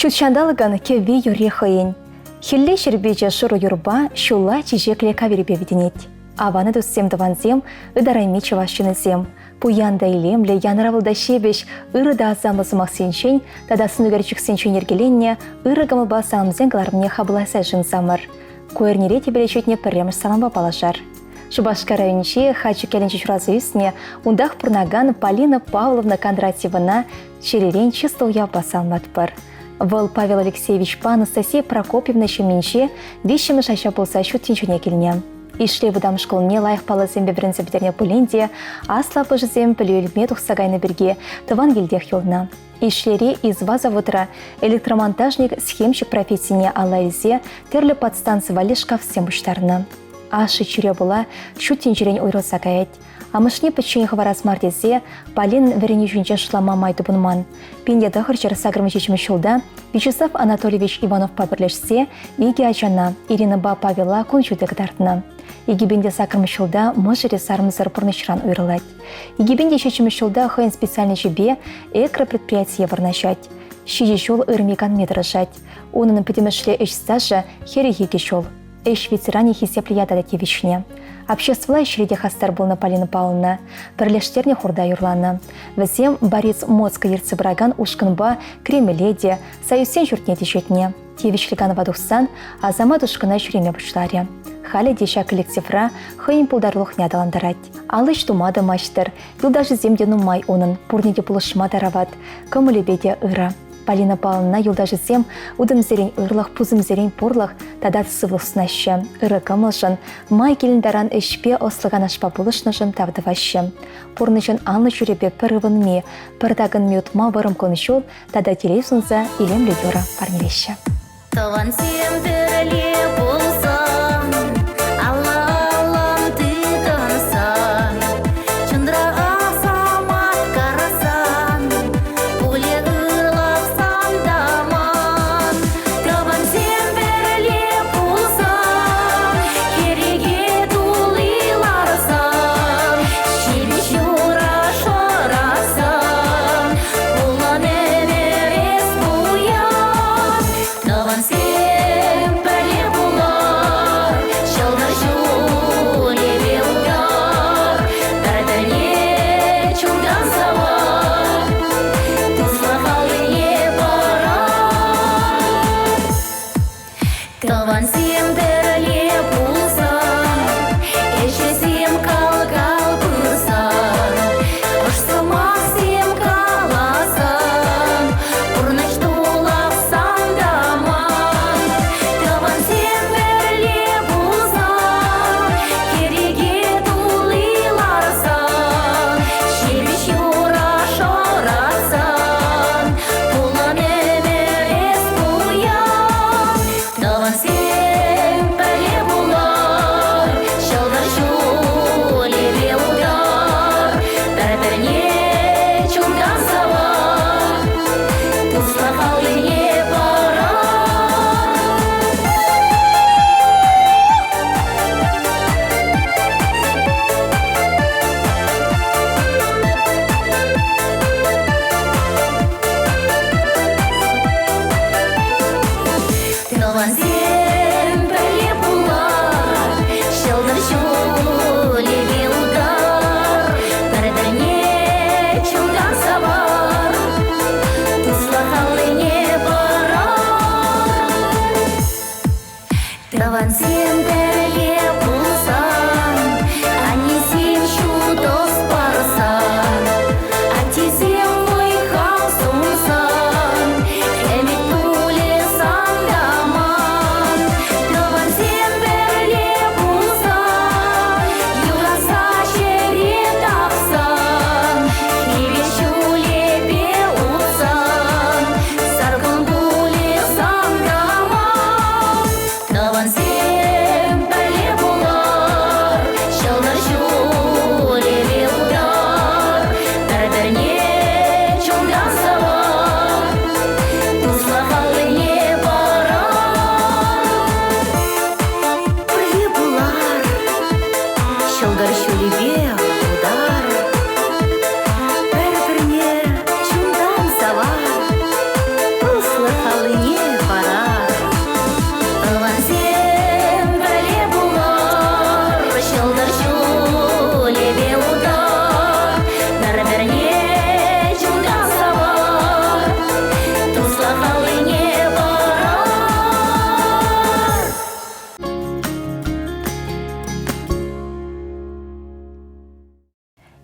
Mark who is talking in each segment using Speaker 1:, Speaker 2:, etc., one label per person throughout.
Speaker 1: Шутшандалыган кеви юре хыйын. Хилле шербече шуру юрба шула чижекле кавербе виденет. Аваны дуссем даванзем, ыдарайми чевашчынызем. Пуянда илемле янравылда шебеш, ырыда азамлысы максенчен, тада сынугерчик сенчен ергеленне, ырыгамы басамзен глармне хабласа жынсамыр. Куэрнере тебе лечетне премш саламба палашар. Шубашка районче хачу келенче чуразы үсне, ундах пурнаган Полина Павловна Кондратьевна черерен чистыл яв басалматпыр. Вăл Павел Алексеевич па Анастасия Прокопьевна шеменче вещемі шаша болса шут тинчуне келіне. Ишле выдам школне лайық палызем бебірінзі бідерне пөленде, асла пыжызем пілеуілме тұқсагайны бірге тыван елдех елна. Ишлере изва заводра электромонтажник схемщик профессияне алайзе терлі подстанцы валешкав всем бұштарына. Ашы чүре була шут тинчерен ойрылса каять. Амышне печенье хварас мартезе Полин верене жүнчен шлама майды бұнман. Пенде дұхыр жер сагрымы чечімі шылда Вячеслав Анатольевич Иванов пабірлешсе еге ачана Ирина ба Павела күнчудек тартына. Егебенде сакрымы шылда мұжыре сармызыр пұрнышран ойрылать. Егебенде чечімі шылда хойн специальный жебе экропредприятие варнашать. Шиже жол ырмекан метрашать. Онының петемешле эш стажа хері еге жол. Эш ветеране хисеплията дәтевичне. Обществола шреде хастар был на Полина Павловна. Перлештерне хурда юрлана. Везем борец моцка ерцебраган ушканба кремеледе, союзсен журтне течетне. Тевичлиган вадухсан, а зама душкана шуреме бушларе. Халі деша коллективра хыйын пулдарлық нядаландарать. Алыш тумады маштыр, юлдажы земдену май онын, пурнеде пулышма тарават, көмілебеде ыра. Полина Павловна юлдажы зем удымзерен ырлық, пузымзерен пурлық, тадат сывылсынашы, ыры кымылшын, май келіндаран ішпе ослыған ашпа бұлышнышын тавдывашы. Пурнышын анлы жүребе пырывынме, пырдагын мютма вырым конышол, тада телесунза илем ледера парнелеші.
Speaker 2: Тован сен тіріле болсам, алалам ты тансан, чындра асама карасан, пуле ырлапсам даман. Тован сен тіріле болсам, кереге тулиларсан, шел жура шорасан, улан эмерес буян. Тован сен пәле бұла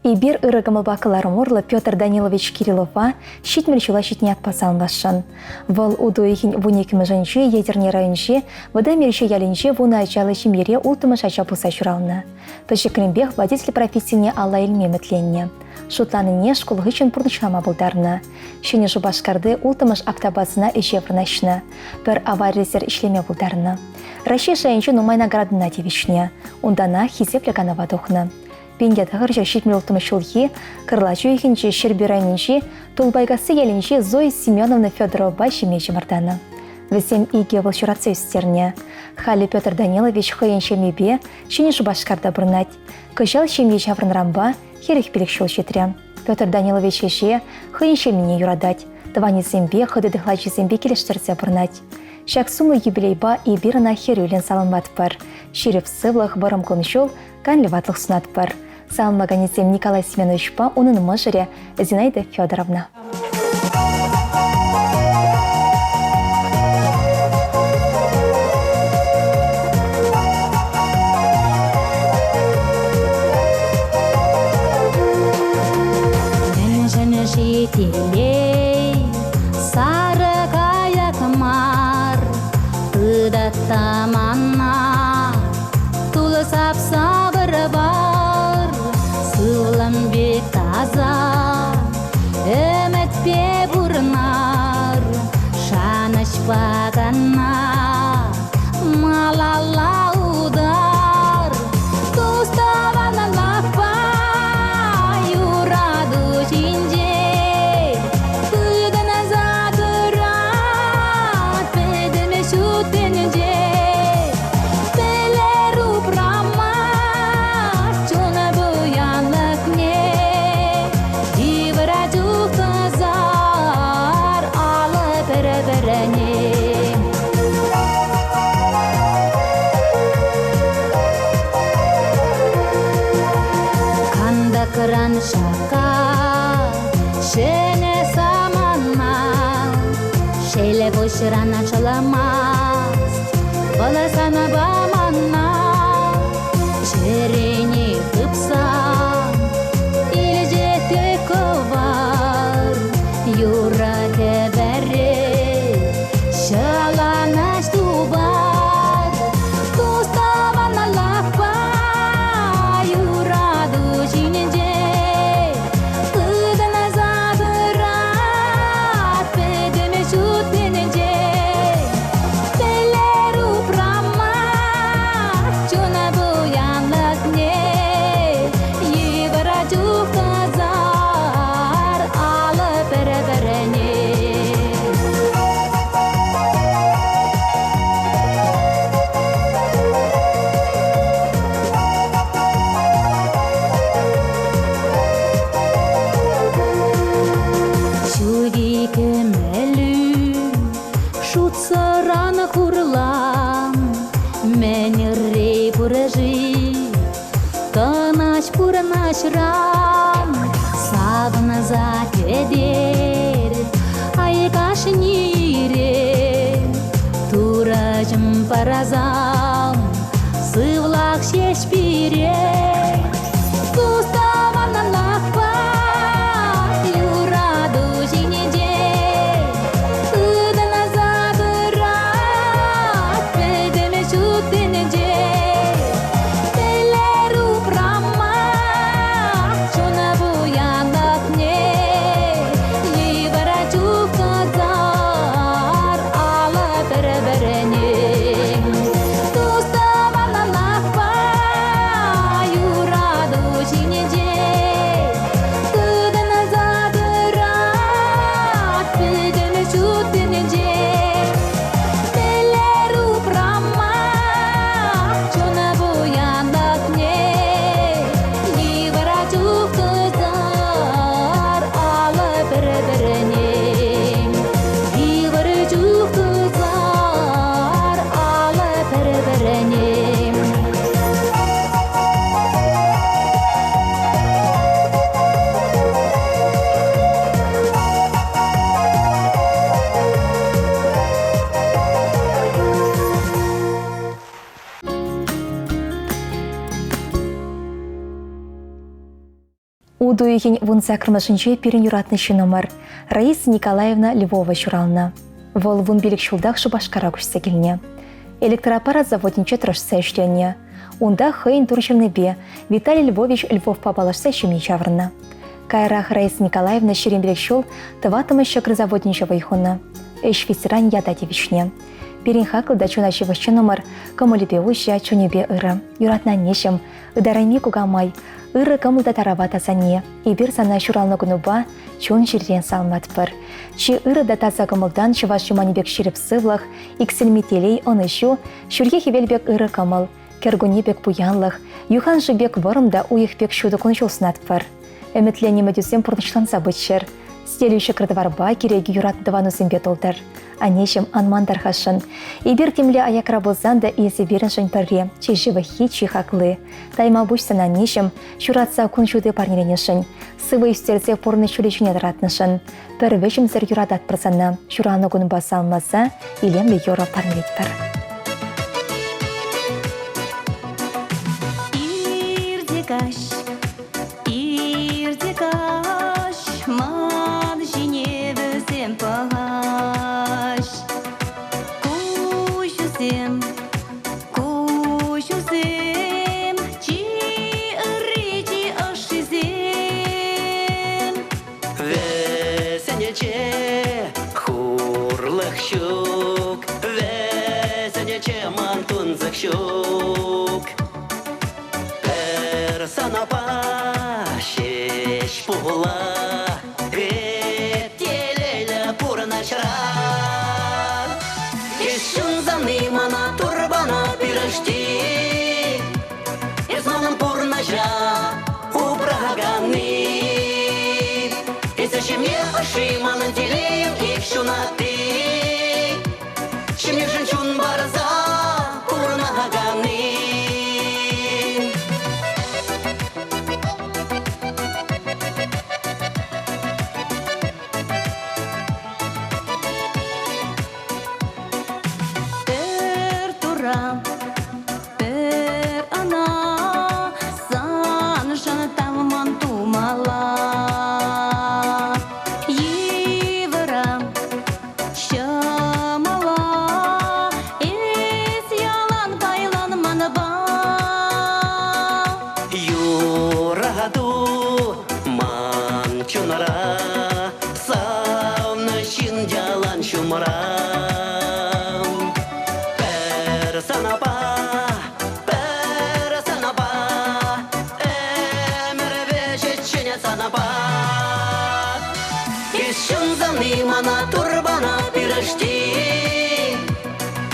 Speaker 1: Ибир ырыгымылба кыларымурлы Петр Данилович Кириллова щитмел чула щитне атпасан лашын. Вăл удуихин вуникіміжінчі едерне районче, вăда мерче ялінче вуна ачалы чимере ултымыш ача пуса çуралнă. Пăчăкренбех водитель профессийне алла илмеметленне. Шутланыне школгычын пурнычлама булдарнă. Çине Шубашкарды ултымыш автобасына эçе вырнаçнă. Пӗр аварресер ишлеме булдарнă. Ращи шайынче нумай наградына тивичне. Ундана хисепле канава тухнă. Пенде тахырча щитмел ултымыш кырлачу ихинче Щербирайнинче Тулбайгасы елинче Зоя Семеновна Федорова щемече марданы. Весем иге волчурацы үстерне. Хали Петр Данилович хыйынче мебе çине Шубашкарда бұрнать. Кыжал щемге чаврынрамба херек пилек çул çитрре. Петр Данилович эше хыйынче мине юрадать. Тыванисембе хыдыдыхлачисембе келештерсе бұрнать. Шак сумлы юбилейба и бирына херюлен салынмат пыр. Ширев сывлых бұрым кылнчул канлеватлық сунат пыр. Салынмаганесем Николай Семеновичпа унын мыжыре Зинаида Федоровна.
Speaker 2: Сары каяк мар, тыдаттаманна, тулы сап-сабыр бар, сылым бек таза, үмітпе бұрнар, шаныш бағанна, малалаудар, туставаны лапа, юраду жинже. Кыран шака, шене саманна, шейле бошырана чаламас, баласана баманна, шерене кыпса, илже тековар, юра тебере, шаланаш тубар, туставана лапа, юраду жинеже. Шутсарана хурлам, менеррей пуражи, танач пуранач рам, сабна закедер, айкаш нире, туражым паразам, сывлак шешпире, туставана лакпа, юраду жинеже.
Speaker 1: Удуйгин вунса кырмышынче пирин юратнышы номер. Раиса Николаевна Львова журална. Вол вун билік шулдақ Шубашкара күшсе келіне. Электроаппарат заводинче тұрышса үшленне. Унда хыйын турчырныбе Виталий Львович Львов папалашса шуми чаврна. Кайрах Раиса Николаевна ширин билік шул тыватымы шықры заводинче вайхуна. Эш ветеран ядатевичне. Пирин хақылда чунаши ващы номер кымылыбе уща чунебе ыры. Юратна нешім, ыдарайме кугамай, ыры кымылда таравата сане. Ибір сана шуралны күнуба чун жирден салмат бір. Чи ыры да таза кымылдан чываш жуманебек ширіп сывлық, иксілметелей онышу, шүрге хевелбек ыры кымыл, кергунебек буянлық, юхан жыбек вырымда уйықбек шуды күншулсынат бір. Әмітленемі дүсем пұрнышланса бұтшыр. Стелюші кірдіварба керегі юратындывану зімбе толдыр. Анешім анмандар хашын. Ибір темле аякра болзан да есі берін жын пірре, чежіві хичи хақлы. Тайма бұшсан анешім, шуратса күн жуды парнеленешін. Сывы үстерзе порны шүлешіне дыратнышын. Бір вешім зір юрадат бірсаны, шураны күн баса алмаса, илемлі юра парнелет бір.
Speaker 3: Щук персонапа шеш пула ветелеля пурна шрак ешун замны мана турбана пирожти изманом пурна жа убраганы и зачем мне аши манан телеем их шунаты чем мне женщун барза мана турбана пирожти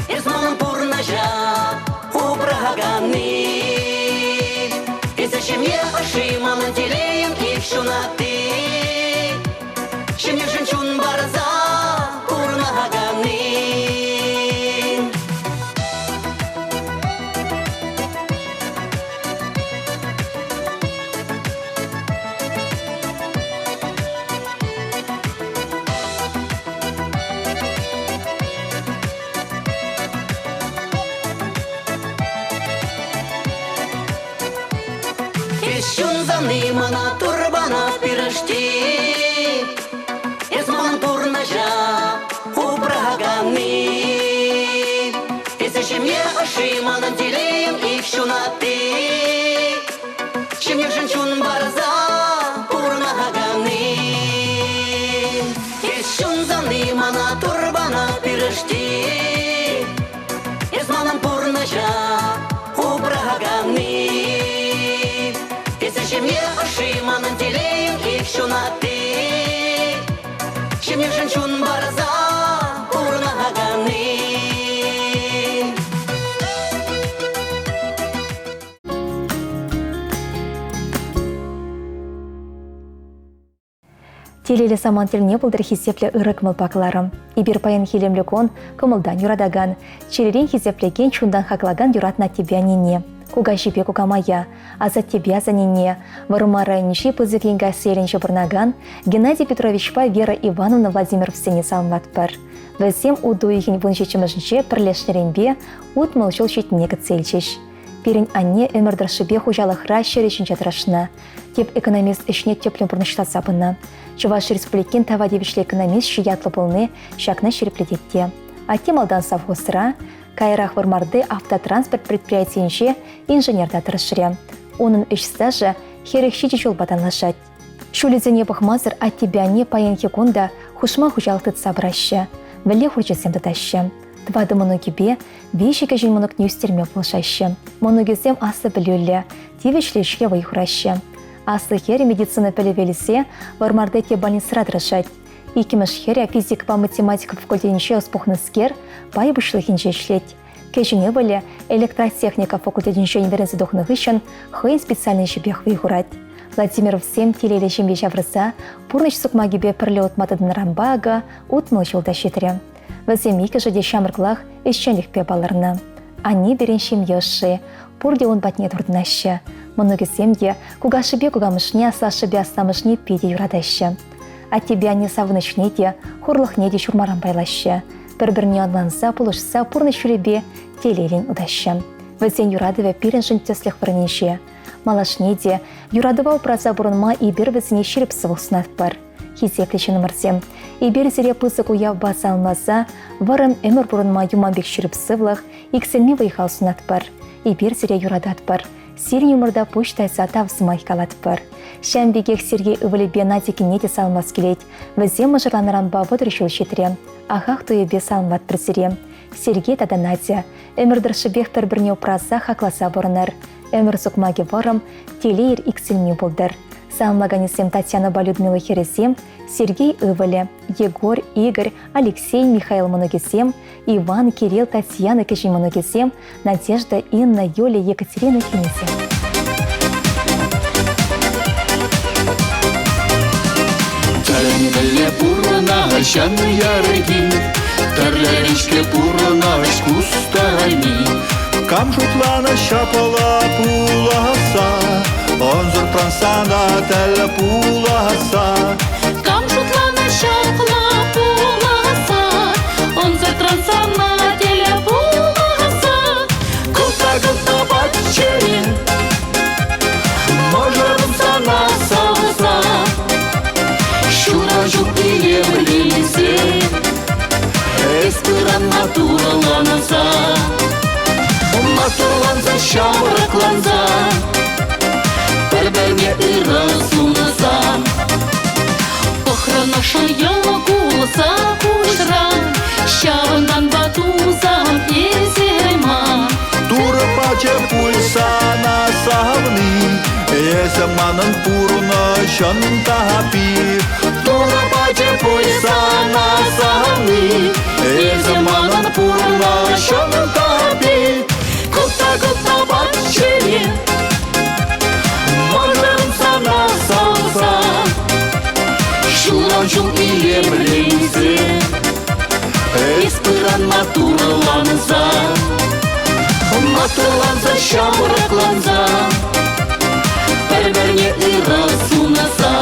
Speaker 3: изманом пурна жа убраганы и зачем я аши манан телеем их шунаты чем мне женщун барза пурнаганы. Мана турбана пирожти изман пурна жа убраганы и зачем я аши манан телеем их шунаты чем мне женщун барза пурнаганы ешун замны мана турбана пирожти изман пурна жа убраганы чем мне аши манан телеем их шунаты чем мне женщун барза пурнаганы.
Speaker 1: Телелі саман теліне бұлдыр хизеплі ұрық мылпақларым. Ибір паян хилемлі кон кымылдан юрадаган, черерен хизеплеген чундан хақлаган юратна тебянине. Куга жипе кугамая, азат тебя занине, варумара ниши пызыкенга селенші бұрнаган, Геннадий Петровичпа Вера Ивановна Владимиров сене салматпар. Візем уду ехін вұншечімішінше пірлешнеренбе ұт мылшыл шетіне кіцелчеш. Пирин анне өмірдір шыбе хужалықра шерешін жатырашына. Теп экономист ішіне теплен бұрныштат сабына. Чуваш республикин тавадевишлі экономист шиятлы болны шакна шерепледетте. Атем алдан совхозыра, кайрах вармарды автотранспорт предприятиенше инженерда тырышыре. Оның үш стажы херекші жол батанлашат. Шулезене бахмазыр аттебяне паянхе кунда хушма хужалықты сабыраща. Віле хурчесем датаща. Твады моногибе вешеке жын моног нюстерме болшаща. Моногезем асы білюлі, тивешлешке вайхураща. Асы хері медицина пілевелісе вармардете больницыра дырышат. Икимыш хері физик па математика факультетінше успухныскер бай бұшлығынше ішлет. Кешіне вілі электротехника факультетінше инверензі дохнығышын хыйын специальный жібех вайхурат. Владимиров всем телелі жембе жаврыза пурныш сукмагибе пірлі отматыдын рамбага утмыл жылда шетірі. Візем екі жыде шамырғлақ ешченлікпе баларына. Ани береншем еші, пурде он батне тұрдынашы. Моногесемде кугашыбе кугамышне асашыбе астамышне педе юрадашы. А тебе ани савынышне де, хурлықне де шурмаран байлашы. Бір-біріне анланса пулышса пурны шүребе телелін удашы. Візен юрадыве пирен жынтесліх варнеше. Малашне де юрадыва упраза бұрынма и бір візіне шеріп сывылсынат бар. Хизеплеші нұмырсем. Ибер зере пысық уяв баса алмаса, варым өмір бұрынма юманбек шеріп сывлық, икселме вайхал сунат бар. Ибер зере юрадат бар. Сирин юмырда почтайса тавсымай калат бар. Шәмбегек Сергей ывылебе надекіне де салмас келет. Візем мұжырланыран бабы дұршыл шетірем. Ағақ туебе салмат бірзірем. Сергей тада Надя. Өмірдіршібек бір-бірне упраза хақласа бұрыныр. Өмір сұқмаге варым, телейір икселме болдыр. Салмаганесем Татьяна Балюдмила Хересем, Сергей Ивале, Егор, Игорь, Алексей, Михаил Моногесем, Иван, Кирилл, Татьяна Кеши Моногесем, Надежда, Инна, Юля, Екатерина Кенесем.
Speaker 4: Тәлімділі бұрына жан ярыгин, Тәрлерішке бұрына шкустайми. Камжутлана шапала пуласа, Онзыр прансана тәлі пуласа.
Speaker 2: Камшутлана шақла пуласа, онзыр трансана теле пуласа.
Speaker 4: Кылта-кылта батчері, Можырым сана сауса. Шура-жу иемлесе, Эспыран матураланаса. Матурланса шамракланса, Бір-бірне ырасунаса.
Speaker 2: Охрана шаяла куласа кушра, Шавынан батуза езема.
Speaker 4: Тура паче пульса на савны, Езаманын пурна шантапи. Тура паче пульса на савны, Езаманын пурна шантапи. Кылта-кылта батчери, Можырым сана сауса. Шура-жу иемлейсе, Эспыран матурланса. Матурланса шамракланса, Бір-бірне ырасунаса.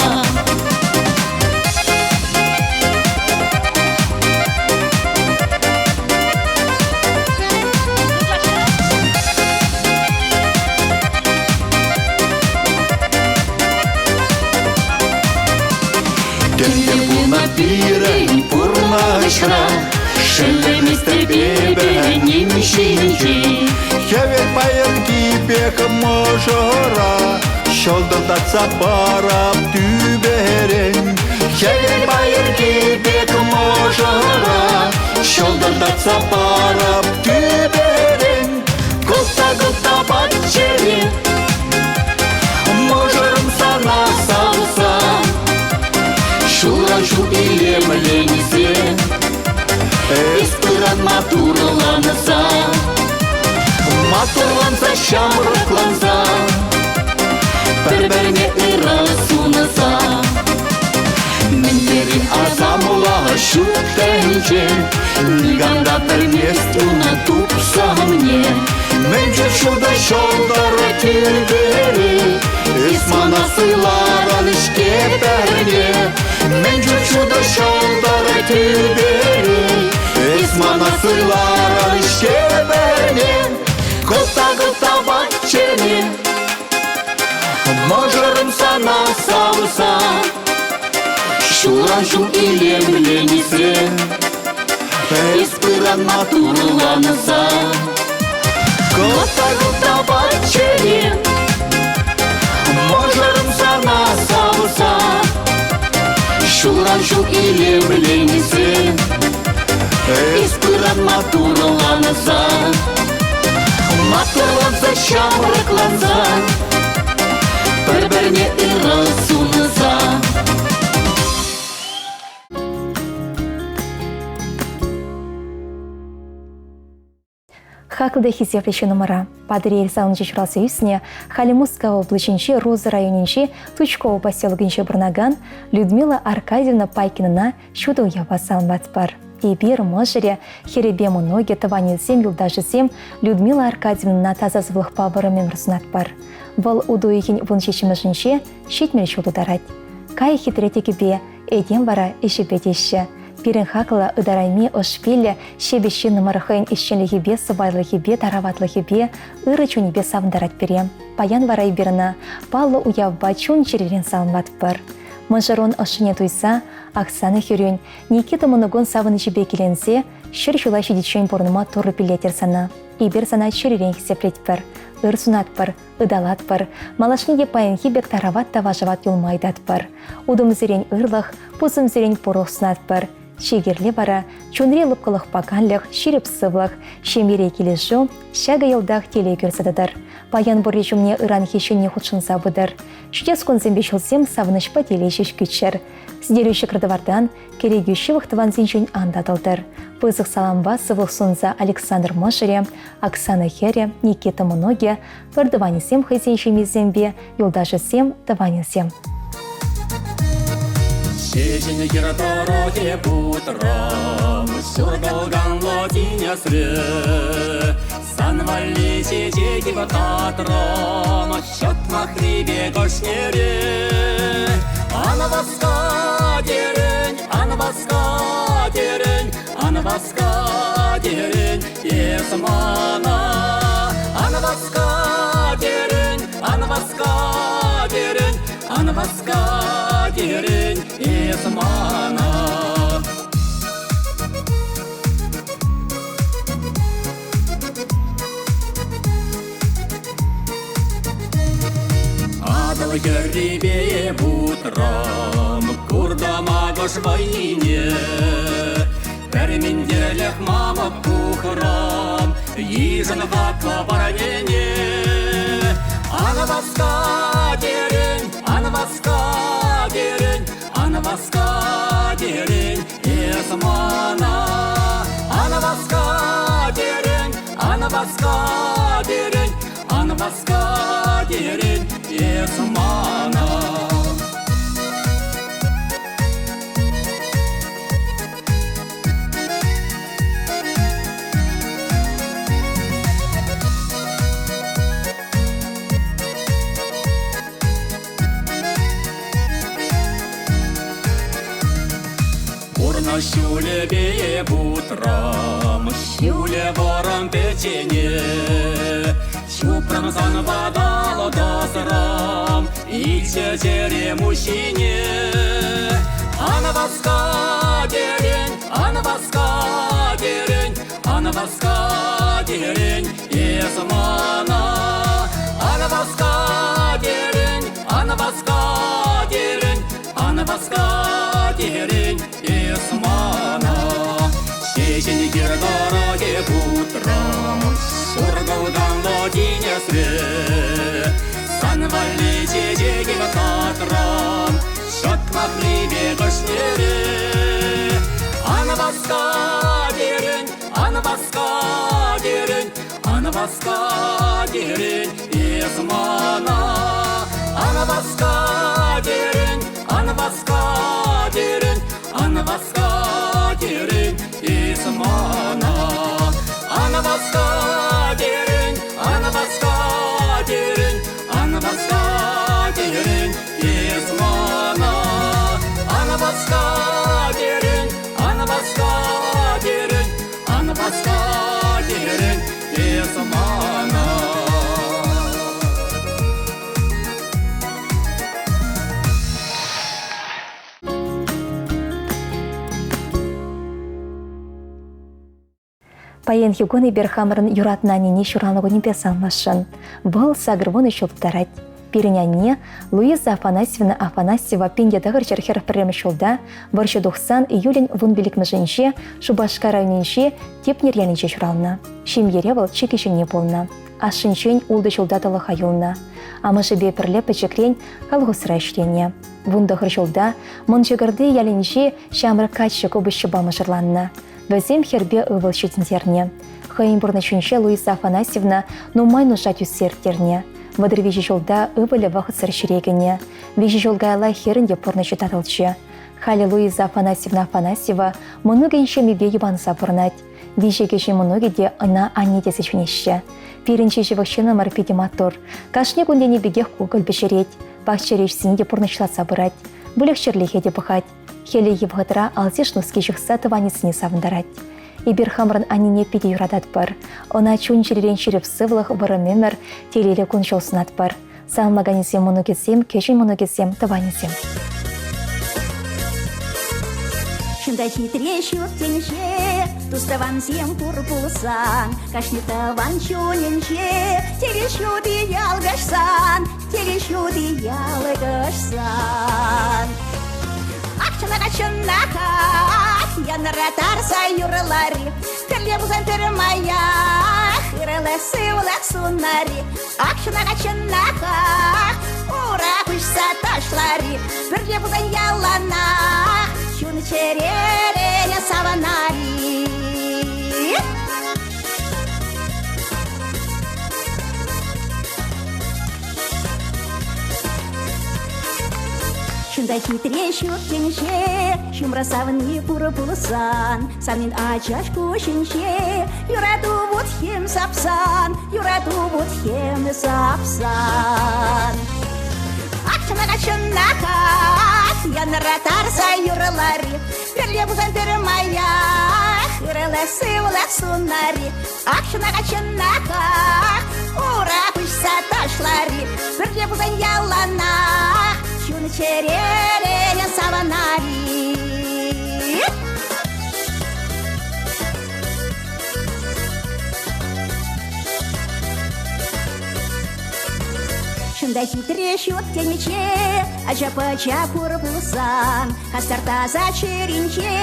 Speaker 4: Кемдер бұна пирен пұрнашра, Шелеместі бебе немшенчи. Хевер паян кипек можора, Шолдырдатса барап түберен. Хевер паян кипек можора, Шолдырдатса барап түберен. Кылта-кылта батчери, Можырым сана сауса. Шура-жу иемленсе, Эспыран матурланса. Матурланса шамракланса, Бір-бірне ырасунаса. Мендерин азамула шуттенче, Ниганда бір местуна тупса мне. Менче шуда шолдары тюбері, Исмана сыйларан ішке бәрне. Менче шуда шолдары тюбері, Исмана сыйларан ішке бәрне. Кылта-кылта бат
Speaker 2: болса, шулан шул илемленесе, испыран матурланса.
Speaker 4: Котагыта бачерен, можарым сана савса,
Speaker 2: Шулан шул илемленесе, испыран матурланса.
Speaker 4: матурланса шамрыкланса,
Speaker 2: Бір-біріне ырысуынса.
Speaker 1: Хақлды хизеплеші номара. Падырел салынчы шырасы үсіне Халимускава облачынче Розы районинче Тучково поселогынче Барнаган Людмила Аркадьевна Пайкинына шуды уява салынбат бар. Ебер мыжыре херебе мұноге тыванилсем юлдашысем Людмила Аркадьевна таза звылық пабырымен рысынат бар. Бұл уду егін вұн шешімішінше шетмел шуды дарать. Кай хитретекі бе, эден бара іші бедеші. Пирен хақылы ыдарайме ұшпелі шебеші нымырықын ішченлігі бе, сыбайлығы бе, тараватлығы бе, ұры чуні бе савындарат берем. Паян варай беріні, палы уявба чун черерен салынбат бар. Мыжырон ұшыне туйса, Оксана Хюрюн, Никита мұнығын савыны жібе келенсе, шыр жула шедетшен бұрыныма тұры пилетер сана. Ибер сана черерен хесеплет бар. Ыр сунат бар, ыдалат бар, малашниге паянхи бек тарават таважават юлмайдат бар. Удым зерен ырлық, пузым зерен порох сунат бар. Шегерле бара, чунре лыпқылық паканлық, ширіп сывлық, шемере келеші, шәгі елдақ теле көрсадыдыр. Паян бұрре жүмне ыран хешіне худшынса бұдыр. Шүтес конзембе шылсем савынышпа теле шеш күтшір. Сіздеруші кірдівардан керегюші вақтыван зенжін андадылдыр. Пызық саламба сывық сунза Александр Мошере, Оксана Хере, Никита Мұноге, вардыванесем хайзеншемезембе, юлдашысем даванесем.
Speaker 5: Шешіне кері дороге бутром, Шургалган лодиня сры, Санвали чечеки вататром, Счет махрибе гошнере. Ана баска дерень, ана баска дерень, ана баска дерень, есмана. Ана баска дерень, ана баска дерень, ана баска дерень, есмана. Адыл керрибе бутрам, курдама гош войне, Пәрмендерлік мама пухрам, Ежін хатла баранене. Ана баска дерень, ана баска дерень, ана баска дерень, есмана. Ана баска дерень, ана баска дерень, ана баска дерень, есмана. Урна щуле бее бутрам, щуле вором печенье, Чупрам сан водало досрам, И чечере мужчине. Ана баска дерень, ана баска дерень, ана баска дерень, есмана. Ана баска дерень, ана баска дерень, ана баска дерень, есмана. Шешені кер дороге бутрам, Шургалган лодиня сре, Санвали чечеки вататрам, Счет махрибе гошнере. Ана баска дерень, ана баска дерень, ана баска дерень, есмана. Ана баска дерень, ана баска дерень, ана баска дерень, есмана. Ана баска дерень, ана баска дерень, ана баска дерень, есмана. Ана баска дерень, ана баска дерень, ана баска дерень, есмана.
Speaker 1: Паян Югоны берхамырын юратна нене шуранлығы небес алмашын. Бұл сағырвоны шулттарать. Переняне Луиза Афанасьева пендедағыр жерхер пірремі шулда 90 июлен вун белікмі Шубашка районенше тепнер ялінше шурална. Шим еревал чекешіне болна. Ашыншен улды шулдатылы хайылна. Амышы бепірлі пәчекрен қалғысыра ішлене. Вундағыр шулда мұнжығырды ялінше шамры качы көбіші бамыжырланна. Бәзем хербе ывыл шетіндерне. Хайын бұрнышынше Луиза Афанасьевна нумай нұжат үсертерне. Вадыр вежі жолда ывылі вақытсыр шірегіне. Вежі жолгайла херінде пұрнышы татылчы. Халі Луиза Афанасьева мұнығыншы мебе ебанса пұрнат. Вежі кеші мұнығыде ына аннедесі чүнеші. Пирінчі живықшыны марпедематор. Кашне күндені бегех көгіл бішерет. Бақчерешсінде пұрнышласа бұрат. Бүлік шырлихеде бұхат. Хелі евғытыра алзеш нұске жүқса тыванесіне савындарат. Ибір хамрын анине педе юрадат бар. Она чун жеререн шеріп сывлық бұры мемір телелі күн жолсынат бар. Салмаганесем мұны кетсем, кешін мұны кетсем, тыванесем.
Speaker 6: Шында хитрещу тенше, туставан сем пурпусан, кашни таван чуненше, телещу ди ялгашсан, Акчанака, я наратарса юрлари, телебузан термая, хирелесы улак сунари. Акчанака, ура кушса ташлари, телебузан ялана, чун черереня саванари. Шында хитрещу тенше, шумра савни пурпулсан, санин ачаш кушинше, юрату вот хем сапсан. Акчанака, я наратарса юрлари, телебузан термая, хирелесы улак сунари. Акчанака, ура кушса ташлари, телебузан ялана, чун черереня саванари. Шында хитрещу тенче, ача-пача пурпусан, хастарта за черинче,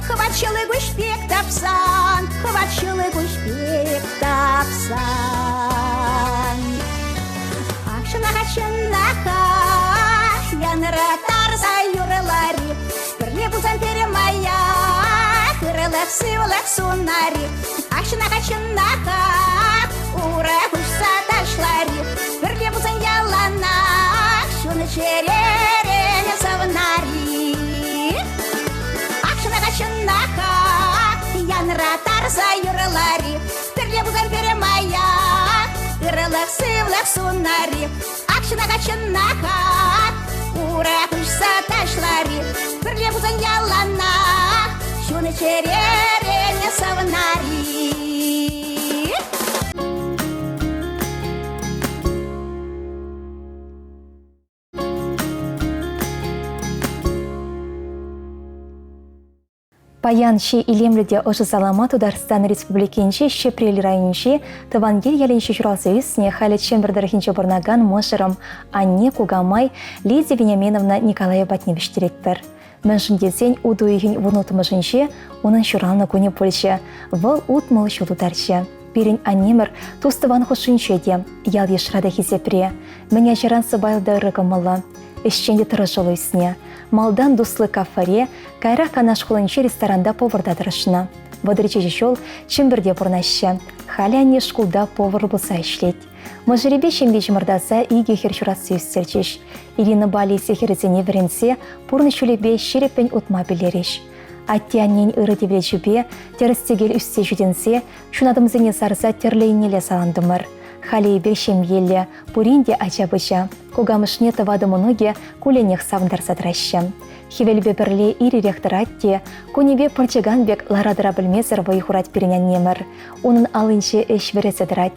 Speaker 6: хватчылы гушпек тапсан. Акчанака, я наратарса юрлари, телебузан термая, хирелесы улак сунари. Акчанака, ура кушса ташлари, телебузан ялана, чун черереня саванари. Акчанака, я наратарса юрлари, телебузан термая, хирелесы улак сунари. Акчанака, ура кушса ташлари, телебузан ялана, чун черереня саванари.
Speaker 1: Паянши илемледе ұжы салама Тударстан Республикенші Шепрелі районші тыван ел яленші журалсы үсіне халі чембірдірхінчі бұрнаган мошырым Анне Кугамай Лидия Вениаминовна Николая Батневіштеретпір. Мәншін десен уду үйін вұнутымышынші, оның шуралны көне пөлші, выл ұтмыл шулударшы. Берін анемір тустыван хұшыншы де, ял ешрады хизепре, мәне жарансы байлды рығымылы. Ішченде тұрышылы үсіне. Малдан дуслы кафаре, кайрақ канашқылыншы ресторанда поварда тұрышына. Вадырчы жол чимбірде бұрнашы. Халі әне шқулда повар бұлса ішлет. Мұжыребе шембе жымырдаса иге хершурасы үстелчеш. Ирина Бали сехерізіне веренсе, пұрны шулебе шереппен ұтма білереш. Атти аннен ұры девле жүбе, терістегел үсте жүденсе, шунадымзыне сарса терлейнеле саландымыр. Халі бершем елі, пуринде ачабыча. Кугамышне тывады мұныге куленех савындарса дыраща. Хевелбе бірле ири рехтыратте, көнебе пырчыганбек ларадыра білмезір вайхурат перенен немір. Оның алыншы эш вересе дырат.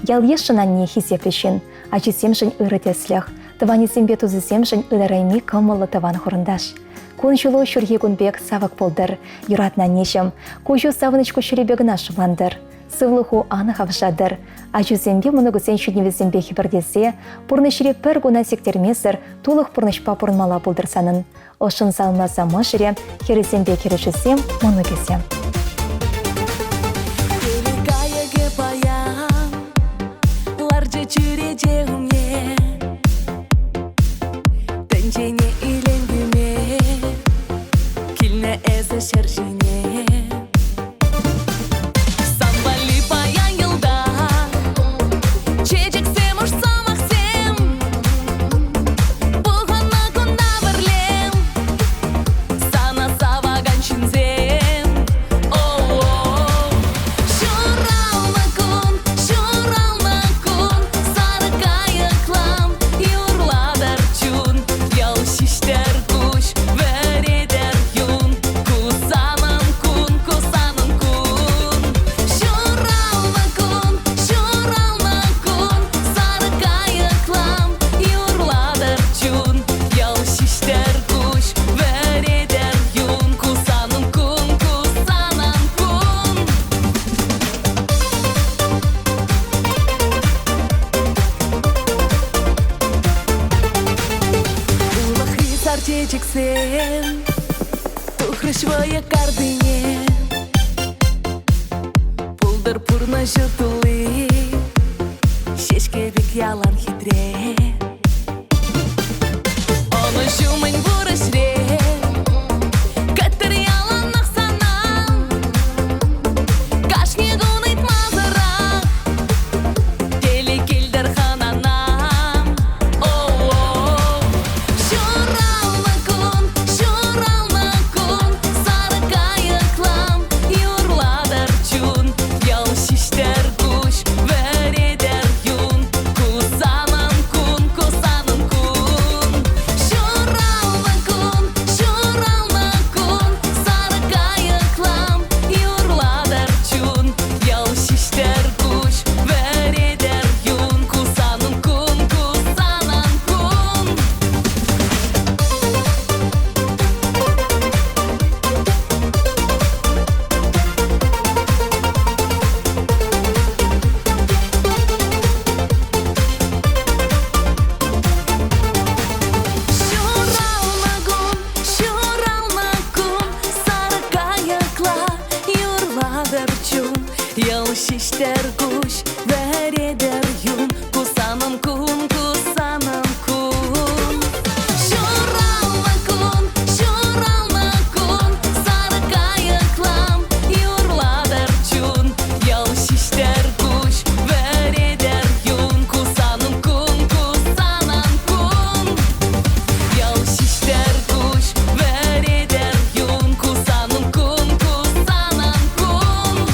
Speaker 1: Ял ешінан не хизеп үшін, ачысемшін ұры теслях. Тывани сембе тузысем жын ыдарайми кымылы тыван хұрындаш. Кун жылу шүрге күнбек савық болдыр, юратна нешім, көжу савыныш көшіребегіна шывандыр. Сывлыху аны хавшадыр. Ачусембе мұнығысен шүдневесембе хибірдесе, пұрнышыре пір гуна сектермесір, тулық пұрнышпа пұрнмала болдырсанын. Ошын салмаса мұшыре, кересембе керешісем, мұнығысем.
Speaker 7: Чечексен, тухрышвая кардыне, пулдыр пурна жутулы, шешке бек ялан хитре. Оны жумын бурышре, каттыр ялан нақсанам, кашне гунайт мазыра, келі келдір хананам. Шиштер куш, вередер юн, кусанам кун, кусанам кун. Шуралма кун, саркая клам, юрладер чун. Ял шиштер куш, вередер юн, кусанам кун, кусанам кун. Ял шиштер куш, вередер юн, кусанам кун, кусанам кун.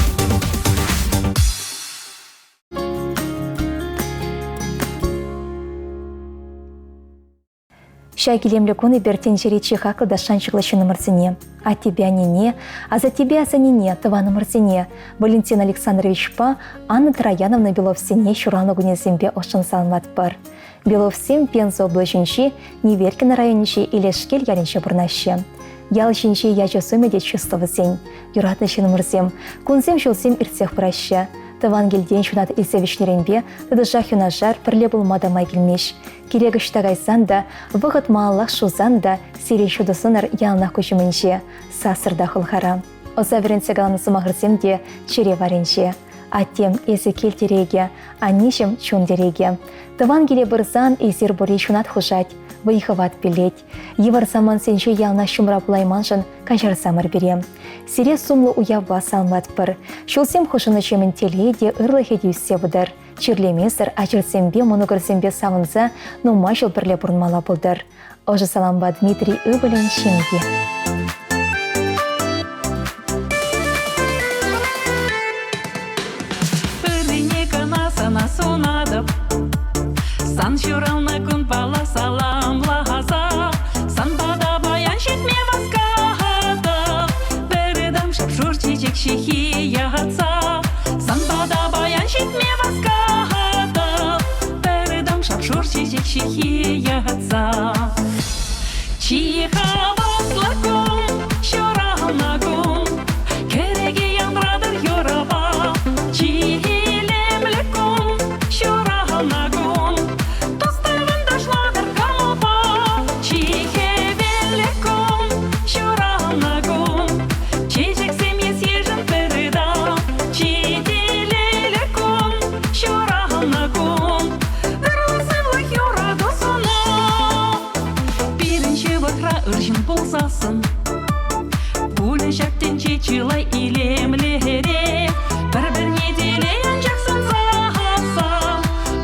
Speaker 1: Шайгилемлі көні бертен жеречі хақы да шаншықлышы нұмырсыне. А тебя не, а за тебя санине, тыва нұмырсыне. Валентин Александрович па, Анна Трояновна Беловсене шураны гунезембе ошын салынат бар. Беловсем Пенза облачынши, Неверкина районыши илешкел ярыншы бұрнашы. Ял жинши яжы сөмеде чыстывы сен. Юратнышы нұмырсем, күнзем жолсем иртсех бұрашы. Тыван келден шунат илсевішнеренбе, тыдыжақ юнажар пірле болмадамай келмеш. Керегіш тағайсан да, вғыт мааллақ шузан да, сирен шудысыныр ялнақ көшіменше, сасырда қылғара. Оза веренсе галанысы мағырсем де чере варенше. Аттем есі кел тереге, анишем чун дереге. Тыван келе бұрзан езер бұрей шунат хұжат, выйхыват пелеть. Евар саман сенше ялна шумра бұлайманшын кажар самыр берем. Сире сумлы уява салмат бір. Шулсем хұшыны чемін теледе ырлы үссе бұдыр. Чирлемесір, ачырсембе, мұнығырсембе савынса, нумашыл бірле бұрынмала бұлдыр. Ожы саламба Дмитрий Ыбылен шенге.
Speaker 8: Сан шурална күн бала салам лаза, сан бада баян шетме васкада, бередам шапшур чечек шихи ягатса, сан бада баян шетме васкада, бередам шапшур чечек шихи ягатса. ятса. Чихавас лаком, щоранагум, кереге янрадыр йораба. Чихилем леком, щоранагум, тостывын дашладыр камапа. Чихевен леком, щоранагум, чечек семье съежен переда. Чителе леком, щоранагум, росылых юрадосуна. Пиренче вахра ыржын болсасын, пуля шактен чечилай илемлере. Бір-біріне делен жақсын сағаса,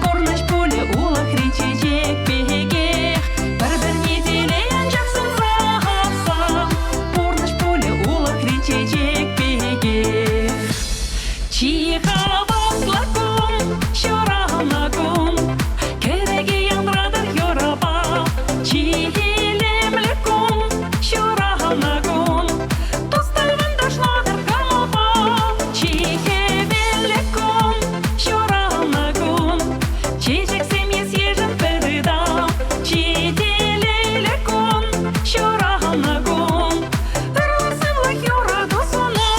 Speaker 8: корныш пуля улах речечек беге. Бір-біріне делен жақсын сағаса, корныш пуля улах речечек беге. Чихавас лаком, щоранагум, кереге янрадыр йораба. Чихилем леком, щоранагум, тостывын дашладыр камапа. Чихевен леком, щоранагум, чечек семье съежен переда. Чителе леком, щоранагум, росылых юрадосуна.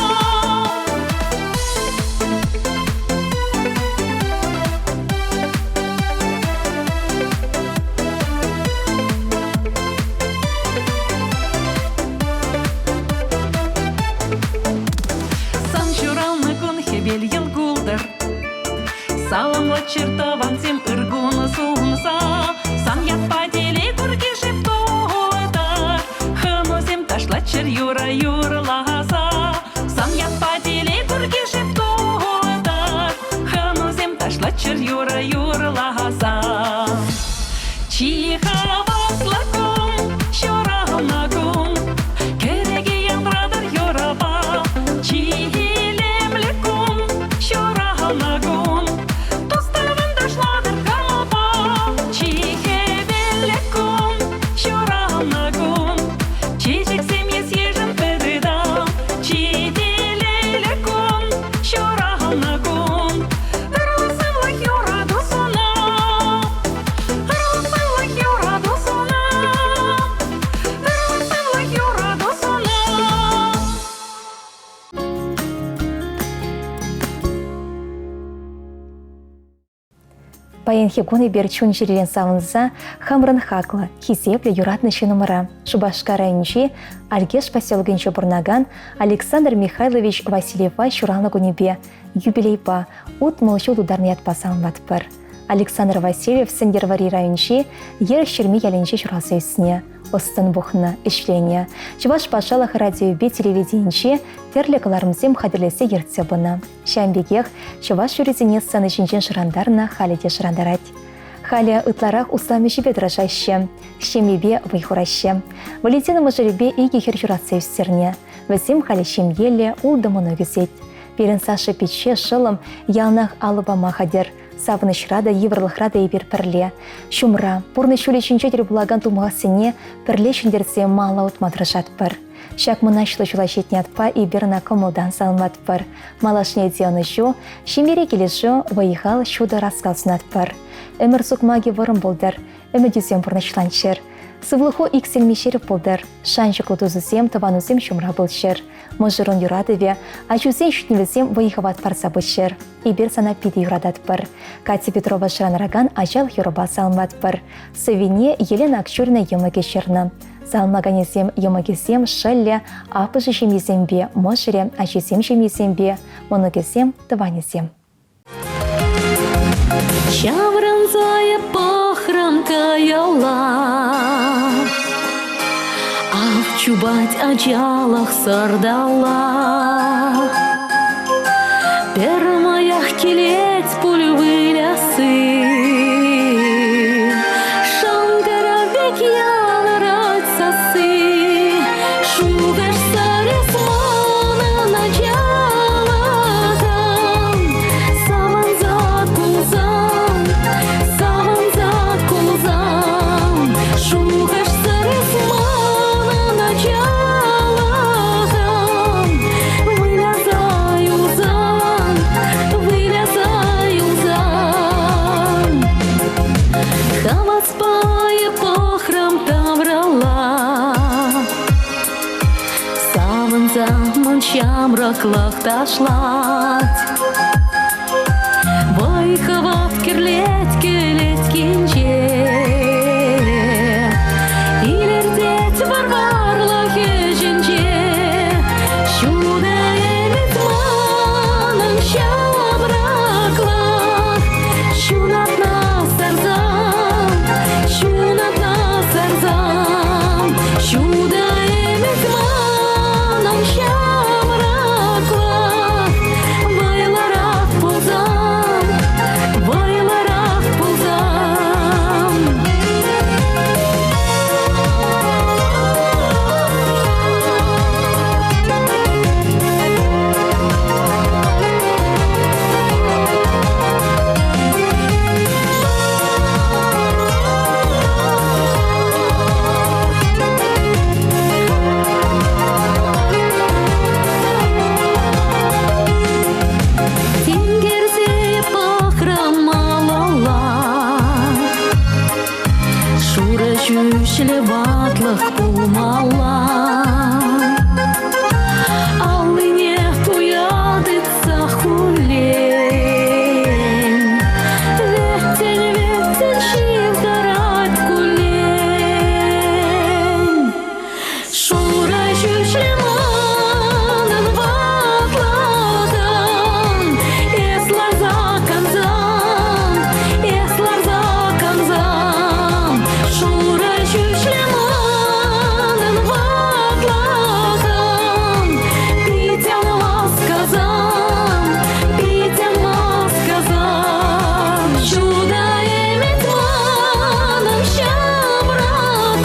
Speaker 8: Сан чуралны күн хебел йылгулдыр, салымлы чертаван сем ыргуны сунса. Сан ятпа теле күргешеп тойтар, хыну сем ташлачыр юра-юрласа. Сан ятпа теле күргешеп тойтар, хыну сем ташлачыр юра-юрласа. Чихавас лаком, щоранагум, кереге янрадыр йораба. Чихилем леком, щоранагум, тостывын дашладыр камапа. Чихевен леком, щоранагум, чечек семье съежен переда. Чителе леком, щоранагум, росылых юрадосуна. Росылых юрадосуна. Росылых юрадосуна.
Speaker 1: Паян хигуны берчун жирен савынса, хамрын хакла, хизепле юратнышы номера. Шубашка райончи, Альгеш поселогенче бурнаган Александр Михайлович Васильева шуралны гунебе, юбилейпа, ут молчу дударният пасалмат пыр. Александр Васильев Сендервари райончи, ер шерми яленче шурасы үсіне. Остын бухна ишления. Чуваш пашалах радиобе телевиденче, терле каларымзем хадерлесе ертсе бұна. Шамбегех, чуваш юрезіне саны жинжен шырандарна халеде шырандарать. Халя ытларах услами жебе дрожаще, щемебе выйхураще. Валентина мажеребе и гехер журасы үстерне. Візем халі щемеле улдымыны візет. Перен Саша пече шылым ялнах алыбама хадер. Савынышрада еврлыхрада ебер пірле. Шумра, пурны шуле чинчетер булаган тумғасыне пірле шындерсе мала утмадрыжат пір. Шак мұнашлы жула жетнятпа иберна комылдан салмат пір. Малашне дионы жу, шимбере келе жу, вайхал шуды раскалсынат пір. Өмір сукмаги вырым болдыр, өмі дюзем пурнышланчыр. Сывлыху икселмешер болдыр, шанчыклы тузысем таванусем шумра болшыр. Можырын юрадыве, ачусен шутневесем вайхават парса бышыр. Ибер сана пиди юрадат пір. Катя Петрова шыранраган ажал юраба салмат пір. Сывине Елена Акчурина емагешерны. Салмаганесем емагесем шылле, апыжы шемесембе, можыре, ачесем шемесембе, моногесем таванесем.
Speaker 7: Чавранзая пахранка яла, ав чубать аджалах сардала. Пермаях келеть пульвы лясы, шангара бек яларать сасы. Шугаш сарес мана началахам, саванзат кулзам, саванзат кулзам. Шугаш сарес мана началахам, вылязам. çamraklaq taşlat Bayxavat kirlet keletkince İlerdet varvarlaq ejince Şuna emet manın çamraklaq Şunatna sarzam Şunatna sarzam Şuna emet manın çamraklaq Baylarak bulzam Baylarak bulzam Теңгерзе пахрамалала Шура жүшлі ватлық пулмала Алыне туядыца хулен Веттен шивдарат кулен Шура жүшлі манын ватладан Eslar zakanzam Şura şüşlemanın vatladan Pityan maskazam Şuda emet manım şamraklak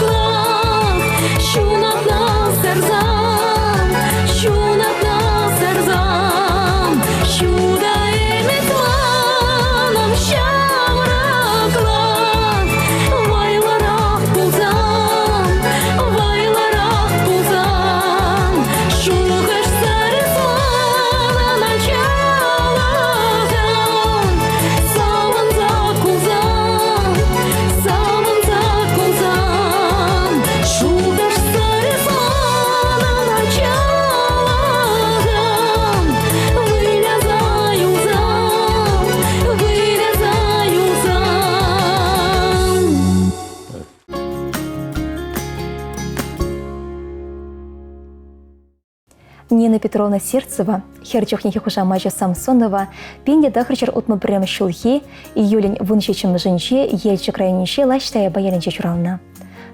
Speaker 7: Şunatna sarzam Şuda emet manım şamraklak Vaylarak bulzam Şuğış sarısmanın açalagan Salınza kulzam Şuğış sarısmanın açalagan Вылезаю зам
Speaker 1: Нина Петровна Сердцева, херчохнихи хужамажа Самсонова, пенде дахрчар утмы прям шулхи, июлень вунчечим жинче, ельчик райониче лачтая баялинче чурална.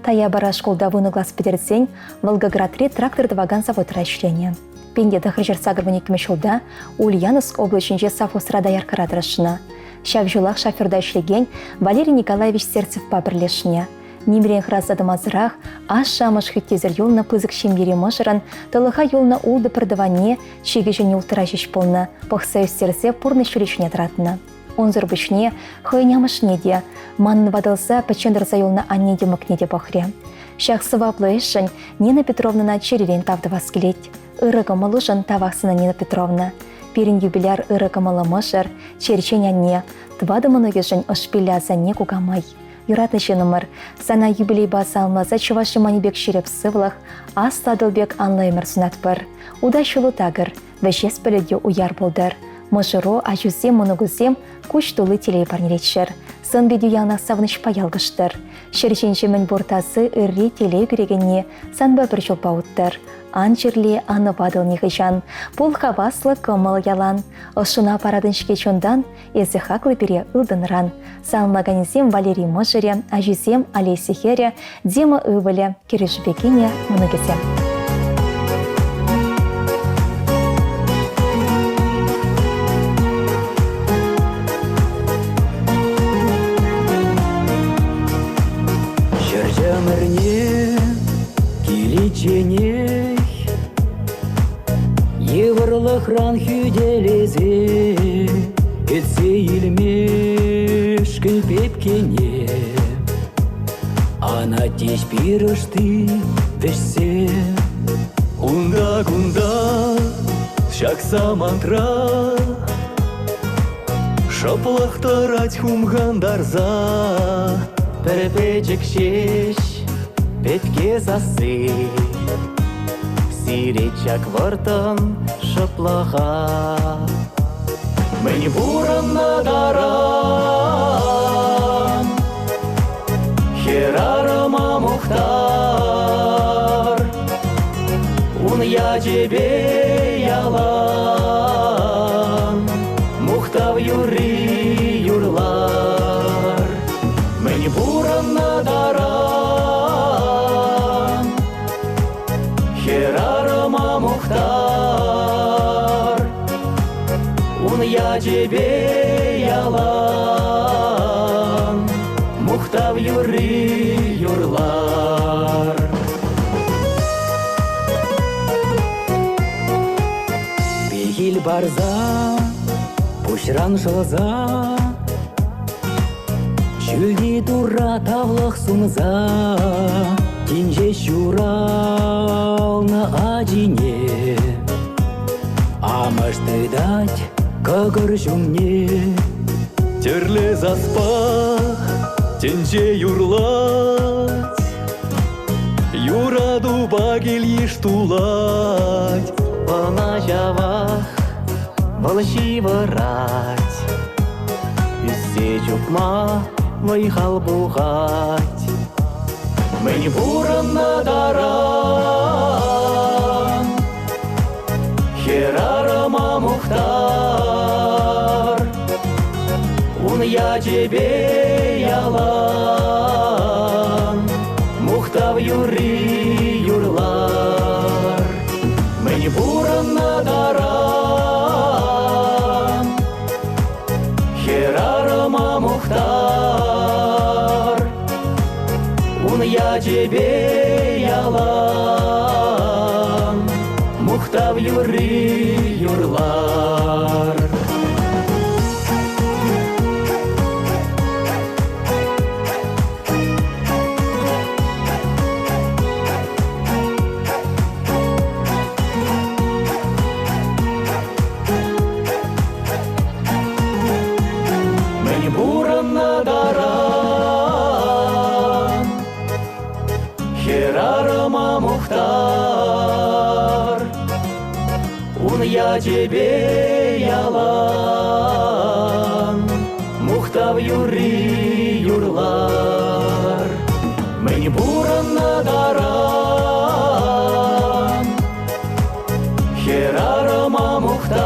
Speaker 1: Тая бара школда вуны глаз педерцень, Волгоград-3 трактор ваган завод расчления. Пенде дахрчар сагрваник мешулда, Ульяновск облачинче сафусрада яркарадрашна. Шав жулах шоферда ишлеген Валерий Николаевич Сердцев паперлешня. Нимрен хразадамазырах, аш шамыш хиттезер юлна пызык шембере мышыран, тылыха юлна улды пырдыване, чеге және ултырашыш полна, пахса өстерсе пурны шүрешіне тратына. Онзыр бішне, хойнямышне де, манны вадылса, пачендырса юлна анне де мыкне де пахре. Шахсыва плэшін Нина Петровна черерен тавды васкелет. Ырыгы мылышын тавақсына Нина Петровна. Перін юбиляр ырыгы мылы мышыр, черчен анне, твады мұнығышын ұшпиля занне кугамай. Юратышы номер, сана юбилей баса алмаза чувашы манибек шереп сывлах, ас ладылбек анлаймыр сунатпыр. Уда шулу тагыр, вәшес піліде уяр болдыр. Мышыро ажузем мұнығызем күш толы телей парнеретшір. Сын беду яңнақ савыныш паялғыштыр. Шерченші мін бортасы үрре телей күрегенне санба бір жол бауыттыр. Анчырле аны вадыл нехыжан, бұл хаваслы кымыл ялан. Ошына парадын шкечондан, езі хақлы бере ылдынран. Салмаганезем Валерий Мышыре, ажузем Олеся Хере, Дима Ывыле, Киришбекине мұнығызе.
Speaker 9: Жыржамырне киличене Еврлықран хүделезе, етсе илмеш кілпепкене. Ана теш пирышты вешсе. Унда-гунда, шакса мантра, шаплақтарать хумгандарза. Перепечек шеш, петке засы. сиречак вартан шаплаха. Мені буранна даран, херарама мухтар, ун я тебе ялан, мухтав юри юрлар. Мені буранна даран, херарама мухтар, ун я тебе ялан, мухтав юри юрлар. Бегил барза, пушран жылза, Чүлди тура тавлық сунза, Тинже шурална адине, Амашты дать кагыр жүмне.
Speaker 2: Терле заспах, тенже юрлать, Юраду багел ештулать,
Speaker 9: Вана жавах, волши варать, Үссе чукма, вайхал бухать. Мені буранна даран, херарама мухтар, ун я тебе ялан, мухтав юри юрлар. Мені буранна даран, херарама мухтар, ун я тебе ялан, мухтав юри юрлар. Мені буранна даран, херарама мухтар, ун я тебе ялан, мухтав юри юрлар. Мені буранна даран, херарама мухтар,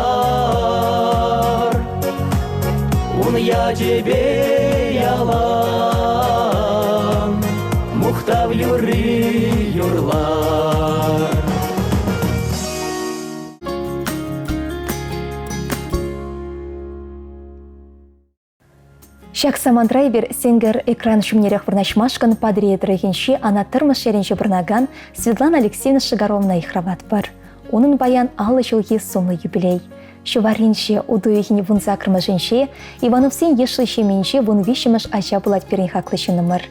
Speaker 9: ун я тебе ялан, мухтав юри юрлар.
Speaker 1: Шак самандрайбер сенгер экран шумнерях вырнашмашкан падриет рейхенши ана тырмыш шеренші бұрнаган Светлана Алексеевна Шигаровна ихрават бар. Onun баян алы жылғы сомлы юбилей. Шуваринше удуехин вун закрмышынше, Ивановсен ешлыше менше вун вишемыш ача булат перен хаклышынымыр.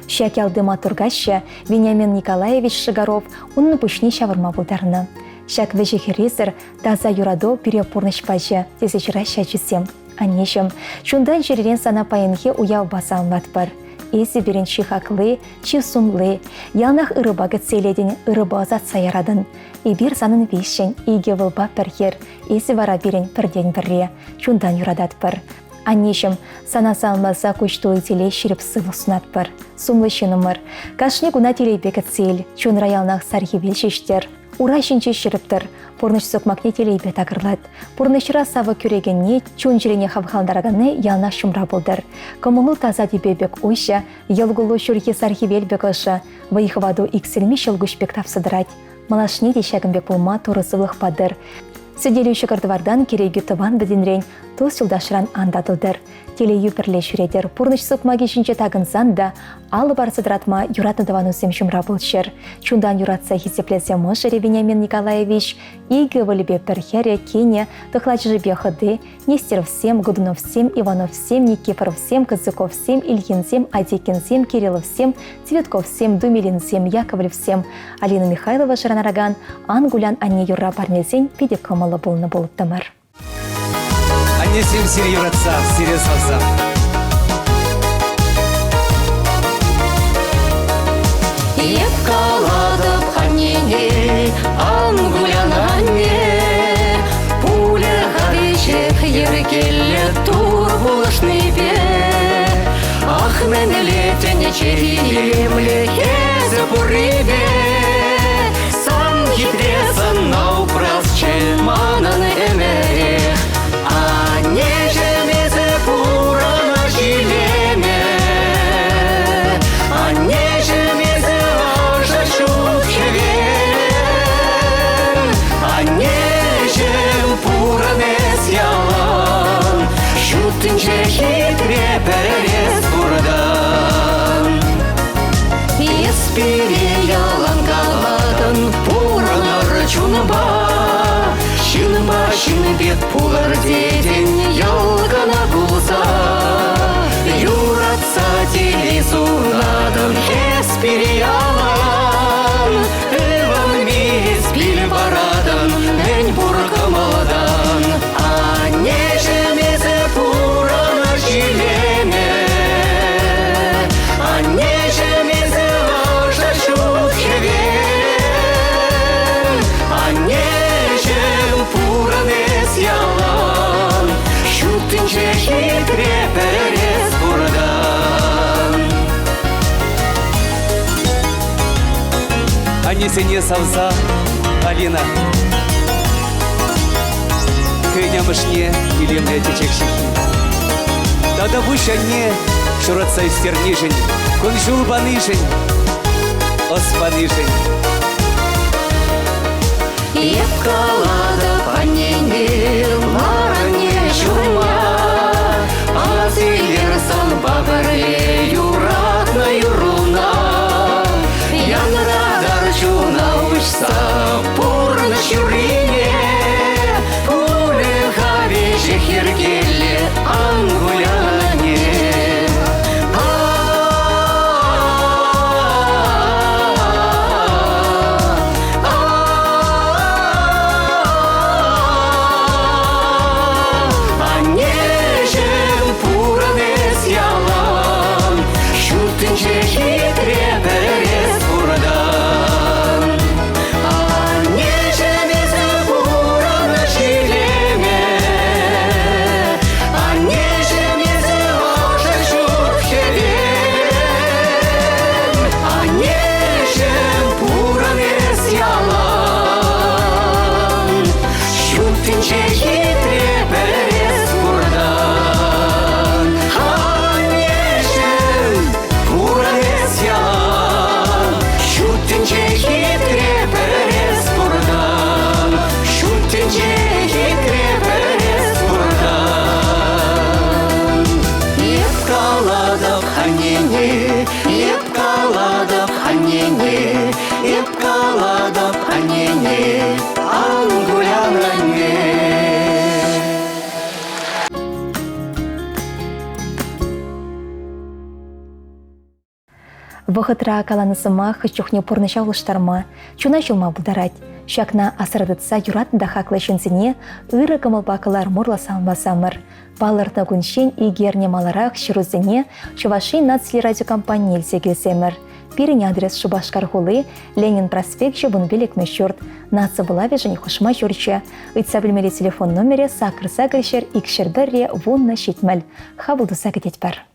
Speaker 1: Шак ялдыма тургаща Вениамин Николаевич Шигаров унын пушни шавырма булдарны. Шак вежехерезер таза юрадо перепорныш пача тезечраща чисем. Анешем, чундан жерен сана паянхе уяв басалмат бар. Эси беренші хаклы, чи сумлы, ялнах ырыбага целеден ырыба затса ярадын. Ибир санын вишен, иге вылба пірхер, эси вара берен пірден бірре, чундан юрадат бар. Анешем, сана салмаза кучтуы теле ширіп сывы сунат бар. Сумлы шынымыр, кашне гуна телейбегі цел, чунра ялнах сархивел шештер. Ура шинче шырыптыр, порныш сокмакне телейбе тагырлат. Порнышыра савы көрегенне, чун жерене хавхалдараганы ялна шумра болдыр. Комылы таза дебебек ойша, елгулу шүрхе сархивел бекыша, вайхваду иксельми шылгушбек тапсыдырать. Малашне дешагынбек болма торысывлық падыр. Сөделеуші кардывардан керегі тыван бідінрен, тос жылдашыран андадылдыр. Телею пірле шүредер, порныш сокмаге шинче тагынсан да, алы бар сыдыратма юратындыван усем шумра болшыр. Чундан юратса хисеплесе мышыре Вениамин Николаевич, игі вылібе пірхере, кене, тұхлачы жібе хыды, Нестеровсем, Годуновсем, Ивановсем, Никифоровсем, Козыковсем, Ильинсем, Адекинсем, Кирилловсем, Цветковсем, Думилинсем, Яковлевсем, Алина Михайлова Шаранараган, Ангулян Анне Юра Парнезен, пиде кымылы болны болып тымыр.
Speaker 10: Аннесем сире юратса, сире салса.
Speaker 4: Еп каладып аннене,
Speaker 3: эмелетене черемле хезе бурыбе сан хитресан наупрас чеманан эмерех а нежемезе пурана жилеме а нежемезе ажа чухевен а нежем пуранес ялан шутынче хитре перес бурдан Еспире ялан галадан пуранар чунба Шын бет пулар деден ялгана булса Юратса телесунадан еспире ялан Эван мис бил барадан мен буркамадан А нежемезе пурана жилеме А нежемезе ажа чухевен А нежем пуранес ялан Шутынче хитре перес бурдан
Speaker 10: Анесене савса, Алина. Кынямышне илемле течекшихи. Тада бушанне шуратса истернижень, кунжул баныжень, оспаныжень.
Speaker 3: Епкалада панене маране чума Азилер сан бабырле юратна юруна Янрадар чуна учса пурна чурине Пуле хавеше хиргеле ангуляне Хитре перес бурдан А нежемезе пурана жилеме А нежемезе ажа чухевен А нежем пуранес ялан Шутынче хитре перес бурдан А нежем пуранес ялан Шутынче хитре перес бурдан Шутынче хитре перес бурдан Епкалада ханене Епкалада ханене Епкалада ханене Ангулянане
Speaker 1: Вахытра каланысыма хычухне пурныша улыштарма, чуна жылма бударать. Шакна асырдытса юрат да хаклашынсыне ыры кымылпакылар мурла салмасамыр. Балырны гуншен игерне маларах шырузыне Чуваши нацтелерадиокомпания илсе келсемір. Пирин адрес Шубашкар хулы, Ленин проспект Жабун Белек Мещурт, Наца Булаве және Хушма Журча. Ыйтса білмелі телефон номере сакыр-сакыршер икшер бірре вунна шитмәл. Хабылды сакетет бар.